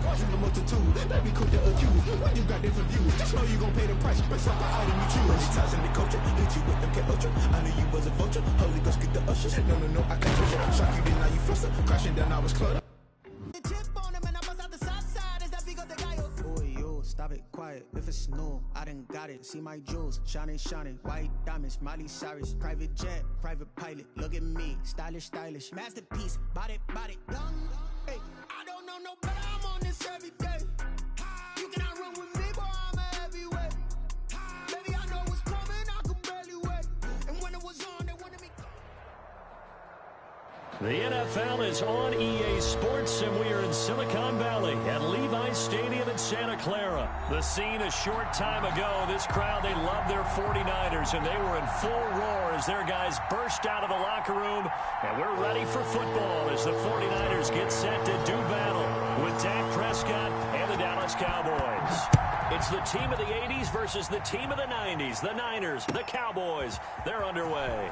Watching the multitude, that be quick to accuse. When you got different views, just know you gon' pay the price. Based off the item you choose. Many times in the culture, hit you with MK Ultra. I knew you was a vulture. Holy Ghost get the usher. No, I can't touch it. Shock you, then now you fluster. Crashing down, I was cluttered. Stop it, quiet, if it's new, I done got it. See my jewels, shining, white diamonds, Miley Cyrus. Private jet, private pilot, look at me, stylish, masterpiece, body, young. Hey, I don't know no better, I'm on this every day. You cannot run with me, boy, I'm a heavyweight. Baby, I know what's coming, I could barely wait. And when it was on, they wanted me. The NFL is on EA Sports, and we are in Silicon Valley at Levi's Stadium in Santa Clara. The scene a short time ago, this crowd, they love their 49ers, and they were in full roar as their guys burst out of the locker room, and we're ready for football as the 49ers get set to do battle with Dak Prescott and the Dallas Cowboys. It's the team of the 80s versus the team of the 90s. The Niners, the Cowboys, they're underway.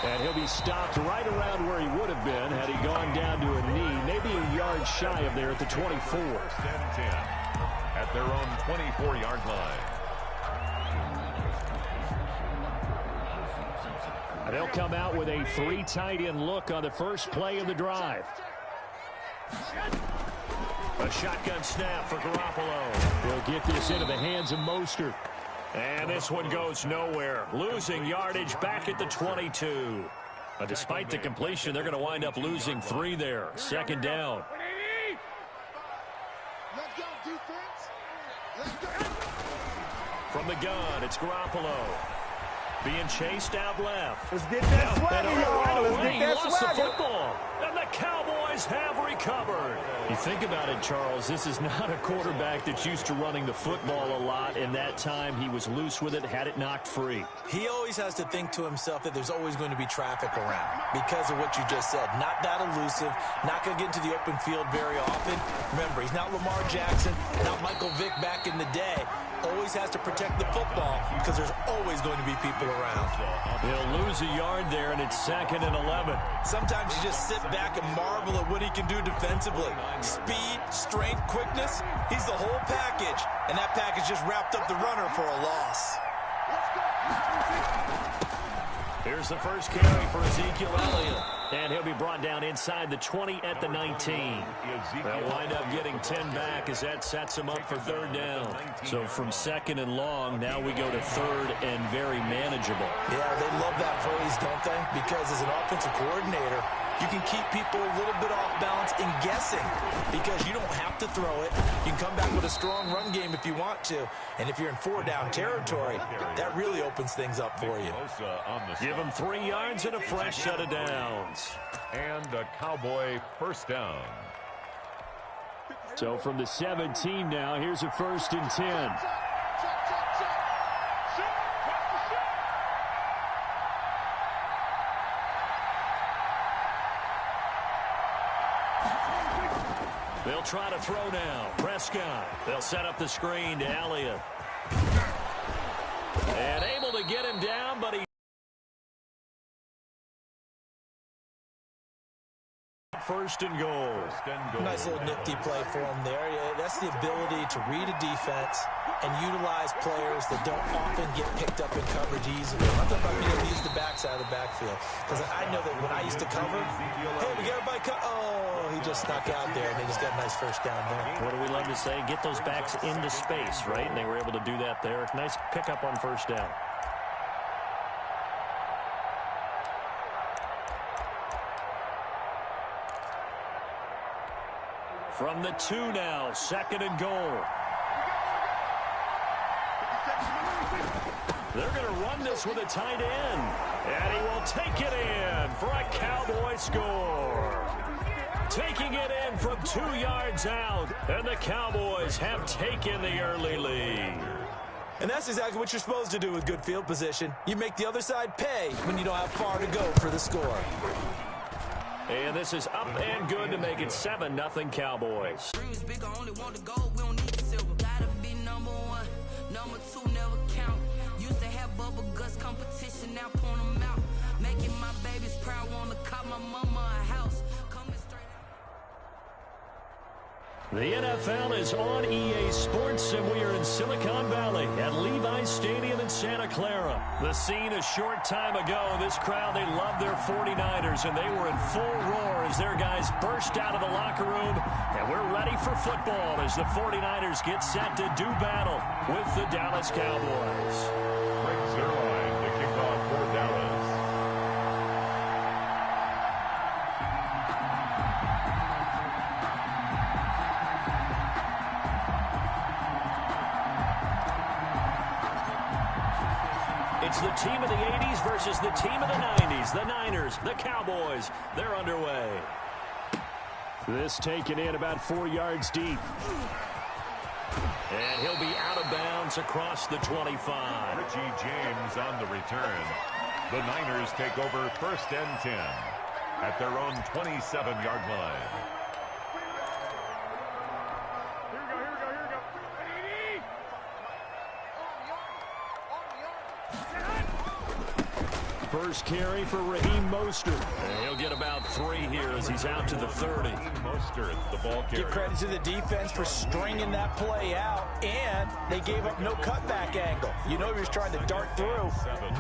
And he'll be stopped right around where he would have been had he gone down to a knee, maybe a yard shy of there at the 24. First and 10 at their own 24-yard line. And they'll come out with a 3 tight end look on the first play of the drive. A shotgun snap for Garoppolo. He'll get this into the hands of Mostert. And this one goes nowhere. Losing yardage back at the 22. But despite the completion, they're going to wind up losing 3 there. Second down. From the gun, it's Garoppolo. Being chased out left. Let's get that swagger, y'all. Let's get that lost swagger. the football. And the Cowboys have recovered. You think about it, Charles, this is not a quarterback that's used to running the football a lot, and that time he was loose with it, had it knocked free. He always has to think to himself that there's always going to be traffic around because of what you just said. Not that elusive, not going to get into the open field very often. Remember, he's not Lamar Jackson, not Michael Vick back in the day. Always has to protect the football because there's always going to be people around. He'll lose a yard there, and it's 2nd and 11. Sometimes you just sit back and marvel at what he can do defensively. Speed, strength, quickness, he's the whole package. And that package just wrapped up the runner for a loss. Here's the first carry for Ezekiel Elliott. And he'll be brought down inside the 20 at the 19. They'll wind up getting 10 back as that sets him up for 3rd down. So from 2nd and long, now we go to 3rd and very manageable. Yeah, they love that phrase, don't they? Because as an offensive coordinator, you can keep people a little bit off balance and guessing because you don't have to throw it. You can come back with a strong run game if you want to. And if you're in 4-down territory, that really opens things up for you. Give them 3 yards and a fresh set of downs. And a Cowboy first down. So from the 17 now, here's a 1st and 10. They'll try to throw now. Prescott. They'll set up the screen to Elliott. And able to get him down, but he... First and goal. Nice little nifty play for him there. Yeah, that's the ability to read a defense and utilize players that don't often get picked up in coverage easily. I'm talking about being able to use the backside of the backfield. Because I know that when I used to cover, hey, we got everybody cut. Oh, he just snuck out there, and they just got a nice first down there. What do we love to say? Get those backs into space, right? And they were able to do that there. Nice pickup on first down. From the 2 now, 2nd and goal. They're going to run this with a tight end. And he will take it in for a Cowboy score. Taking it in from 2 yards out. And the Cowboys have taken the early lead. And that's exactly what you're supposed to do with good field position. You make the other side pay when you don't have far to go for the score. And this is up and good to make it 7-0 Cowboys. Dreams big, I only want to go, we don't need the silver. Gotta be number 1, number 2 never count. Used to have bubble guts competition, now point them out. Making my babies proud, wanna cop my mama a house. Coming straight out. The NFL is on EA Sports, and we are in Silicon Valley at Levi's Stadium in Santa Clara. The scene a short time ago, this crowd, they love their 49ers, and they were in full roar as their guys burst out of the locker room. And we're ready for football as the 49ers get set to do battle with the Dallas Cowboys. Frank Zerline to kick off for Dallas. It's the team of the 80s versus the team of the 90s. The Niners, the Cowboys, they're underway. This taken in about 4 yards deep. And he'll be out of bounds across the 25. Richie James on the return. The Niners take over 1st and 10 at their own 27-yard line. First carry for Raheem Mostert. And he'll get about 3 here as he's out to the 30. Mostert, the ball carrier. Give credit to the defense for stringing that play out, and they gave up no cutback angle. You know he was trying to dart through.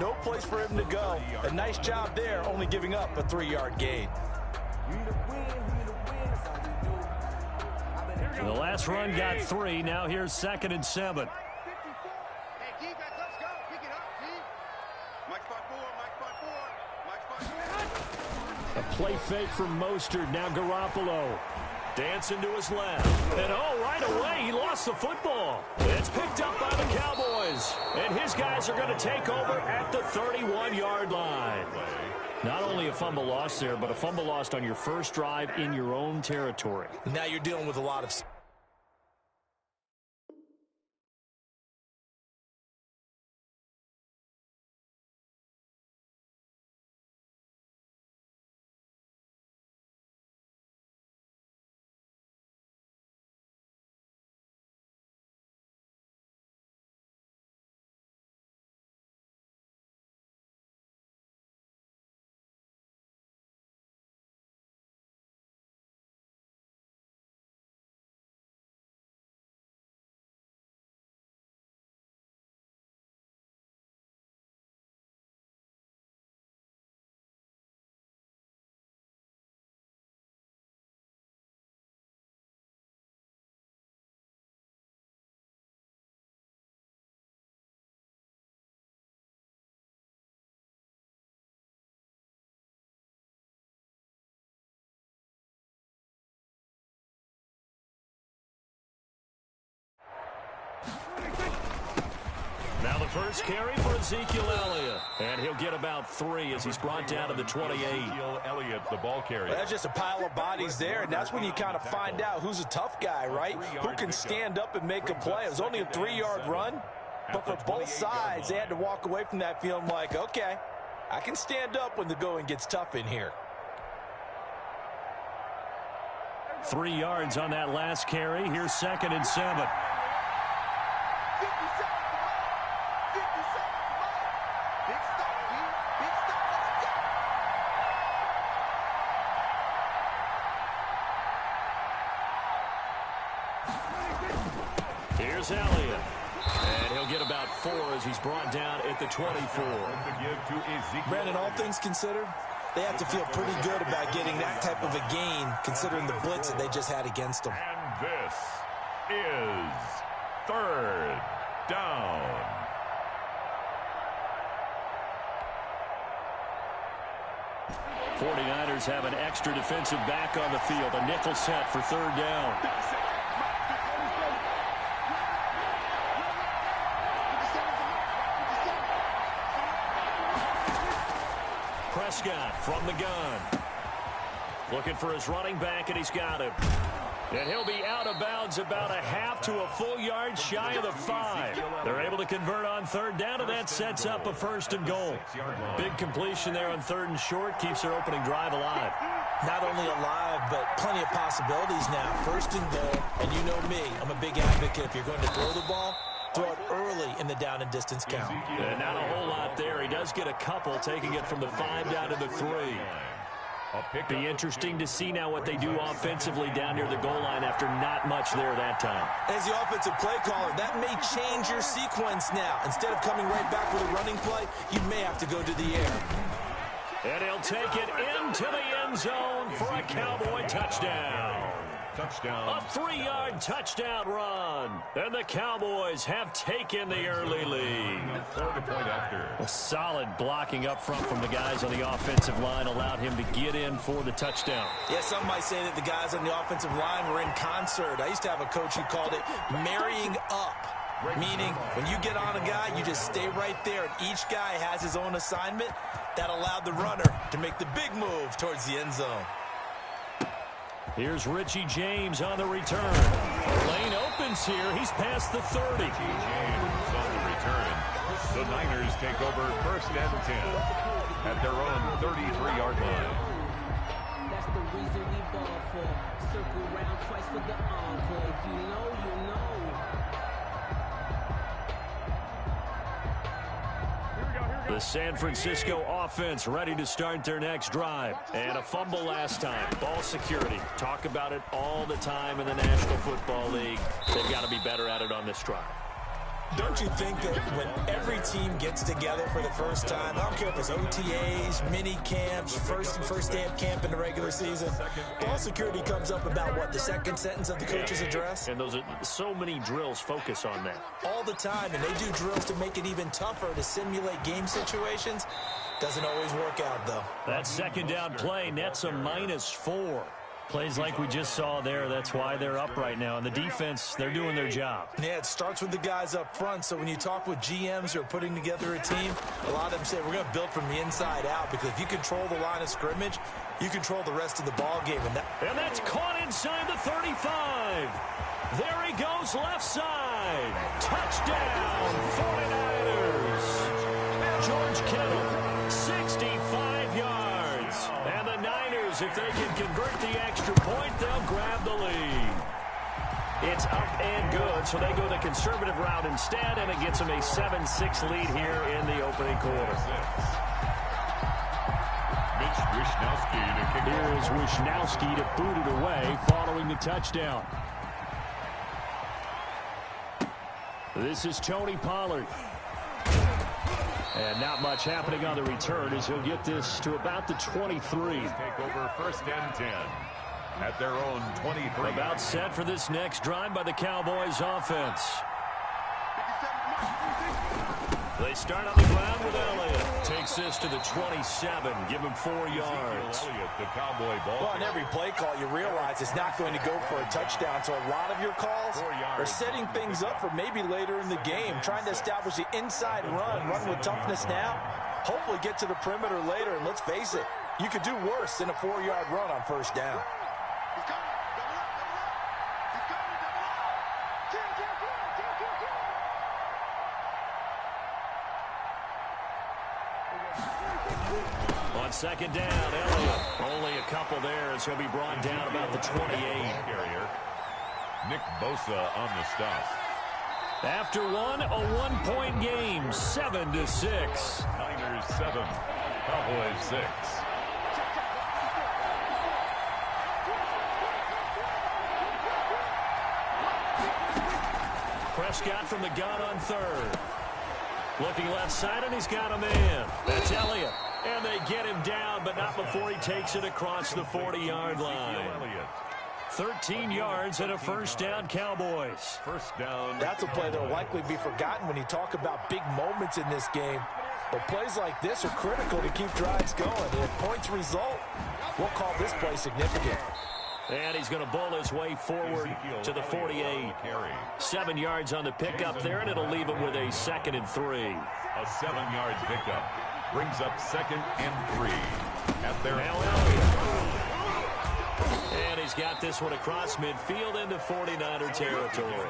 No place for him to go. A nice job there, only giving up a 3-yard gain. The last run got 3. Now here's 2nd and 7. A play fake from Mostert. Now Garoppolo. Dancing to his left. And right away, he lost the football. It's picked up by the Cowboys. And his guys are going to take over at the 31-yard line. Not only a fumble lost there, but a fumble lost on your first drive in your own territory. Now you're dealing with a lot of... Now the first carry for Ezekiel Elliott. And he'll get about 3 as he's brought down to the 28. Ezekiel Elliott, the ball carrier. That's just a pile of bodies there, and that's when you kind of find out who's a tough guy, right? Who can stand up and make a play. It was only a 3-yard run, but for both sides, they had to walk away from that feeling like, okay, I can stand up when the going gets tough in here. 3 yards on that last carry. Here's 2nd and 7. Here's Elliott. And he'll get about 4 as he's brought down at the 24. Brandon, all things considered, they have to feel pretty good about getting that type of a gain, considering the blitz that they just had against them. And this is 3rd down. '49ers have an extra defensive back on the field. A nickel set for 3rd down. Prescott from the gun. Looking for his running back, and he's got him. And he'll be out of bounds about a half to a full yard shy of the 5. They're able to convert on 3rd down, and that sets up a 1st and goal. Big completion there on 3rd and short keeps their opening drive alive. Not only alive, but plenty of possibilities now. 1st and goal, and you know me, I'm a big advocate. If you're going to throw the ball, throw it early in the down and distance count. And not a whole lot there. He does get a couple, taking it from the 5 down to the 3. Be interesting to see now what they do offensively down near the goal line after not much there that time. As the offensive play caller, that may change your sequence now. Instead of coming right back with a running play, you may have to go to the air. And he'll take it into the end zone for a Cowboy touchdown. Touchdown. A 3-yard touchdown run. And the Cowboys have taken the early lead. 4-point after. A solid blocking up front from the guys on the offensive line allowed him to get in for the touchdown. Yeah, some might say that the guys on the offensive line were in concert. I used to have a coach who called it marrying up. Meaning, when you get on a guy, you just stay right there, and each guy has his own assignment. That allowed the runner to make the big move towards the end zone. Here's Richie James on the return. Lane opens here. He's past the 30. James on the return. The Niners take over 1st and 10 at their own 33-yard line. That's the reason we ball for. Circle round twice for the encore. If you know, you know. The San Francisco offense ready to start their next drive. And a fumble last time. Ball security. Talk about it all the time in the National Football League. They've got to be better at it on this drive. Don't you think that when every team gets together for the first time, I don't care if it's OTAs, mini camps, first day of camp in the regular season, ball security comes up about what, the second sentence of the coach's address? And those are so many drills focus on that. All the time, and they do drills to make it even tougher to simulate game situations. Doesn't always work out, though. That second down play nets a -4. Plays like we just saw there, that's why they're up right now. And the defense, they're doing their job. Yeah, it starts with the guys up front. So when you talk with GMs who are putting together a team, a lot of them say we're going to build from the inside out, because if you control the line of scrimmage, you control the rest of the ball game. And that's caught inside the 35. There he goes, left side. Touchdown, 49ers. George Kittle, 65 yards. And the Niners, if they can convert the extra point, they'll grab the lead. It's up and good, so they go the conservative route instead, and it gets them a 7-6 lead here in the opening quarter. Here is Wishnowski to boot it away following the touchdown. This is Tony Pollard. And not much happening on the return as he'll get this to about the 23. Take over 1st and 10 at their own 23. About set for this next drive by the Cowboys offense. They start on the ground with Elliott. Takes this to the 27. Give him 4 yards. Elliott, the Cowboy ball. Well, on every play call, you realize it's not going to go for a touchdown. So a lot of your calls are setting things up for maybe later in the game, trying to establish the inside run with toughness now. Hopefully get to the perimeter later. And let's face it, you could do worse than a 4-yard run on 1st down. On 2nd down, Elliott. Only a couple there as he'll be brought down about the 28. Carrier. Nick Bosa on the stop. After one, a 1-point game, 7-6. Niners 7, Cowboys 6. Prescott from the gun on 3rd. Looking left side, and he's got a man. That's Elliott. And they get him down, but not before he takes it across the 40-yard line. 13 yards and a 1st down, Cowboys. 1st down. That's a play that will likely be forgotten when you talk about big moments in this game. But plays like this are critical to keep drives going. And if points result, we'll call this play significant. And he's going to bull his way forward to the 48. 7 yards on the pickup there, and it'll leave him with a 2nd and 3. A 7-yard pickup brings up 2nd and 3 at their now Elliott. And he's got this one across midfield into 49er territory.